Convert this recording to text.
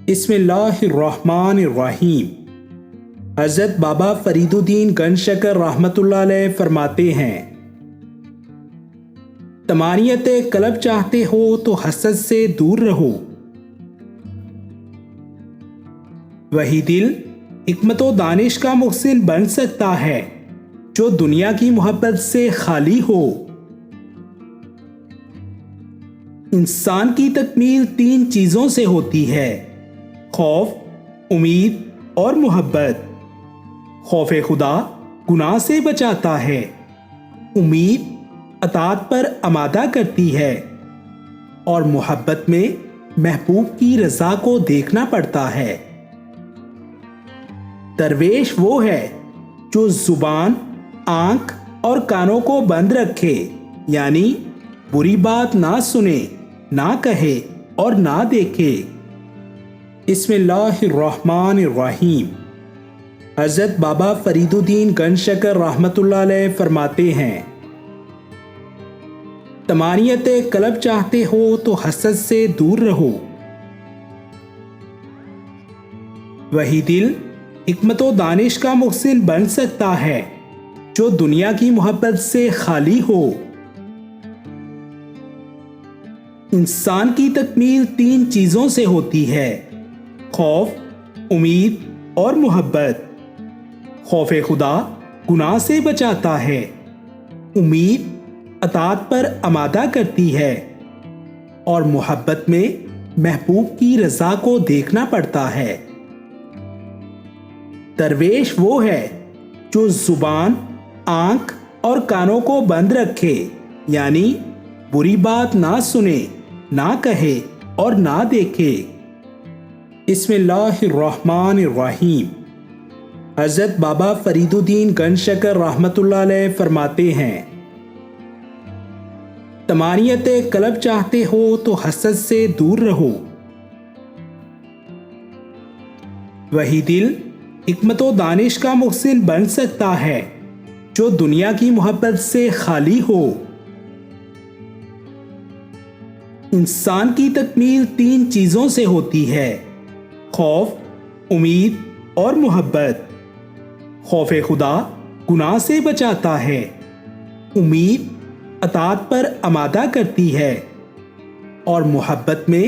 بسم اللہ الرحمن الرحیم۔ حضرت بابا فرید الدین گنج شکر رحمۃ اللہ علیہ فرماتے ہیں، طمانینت قلب چاہتے ہو تو حسد سے دور رہو۔ وہی دل حکمت و دانش کا محسن بن سکتا ہے جو دنیا کی محبت سے خالی ہو۔ انسان کی تکمیل 3 چیزوں سے ہوتی ہے: خوف، امید اور محبت۔ خوف خدا گناہ سے بچاتا ہے، امید اطاعت پر آمادہ کرتی ہے، اور محبت میں محبوب کی رضا کو دیکھنا پڑتا ہے۔ درویش وہ ہے جو زبان، آنکھ اور کانوں کو بند رکھے، یعنی بری بات نہ سنے، نہ کہے اور نہ دیکھے۔ بسم اللہ الرحمن الرحیم۔ حضرت بابا فرید الدین گنج شکر رحمۃ اللہ علیہ فرماتے ہیں، طمانینت قلب چاہتے ہو تو حسد سے دور رہو۔ وہی دل حکمت و دانش کا محسن بن سکتا ہے جو دنیا کی محبت سے خالی ہو۔ انسان کی تکمیل 3 چیزوں سے ہوتی ہے: خوف، امید اور محبت۔ خوف خدا گناہ سے بچاتا ہے، امید اطاعت پر آمادہ کرتی ہے، اور محبت میں محبوب کی رضا کو دیکھنا پڑتا ہے۔ درویش وہ ہے جو زبان، آنکھ اور کانوں کو بند رکھے، یعنی بری بات نہ سنے، نہ کہے اور نہ دیکھے۔ بسم اللہ الرحمن الرحیم۔ حضرت بابا فرید الدین گنج شکر رحمۃ اللہ علیہ فرماتے ہیں، طمانینت قلب چاہتے ہو تو حسد سے دور رہو۔ وہی دل حکمت و دانش کا محسن بن سکتا ہے جو دنیا کی محبت سے خالی ہو۔ انسان کی تکمیل 3 چیزوں سے ہوتی ہے: خوف، امید اور محبت۔ خوف خدا گناہ سے بچاتا ہے، امید اطاعت پر آمادہ کرتی ہے، اور محبت میں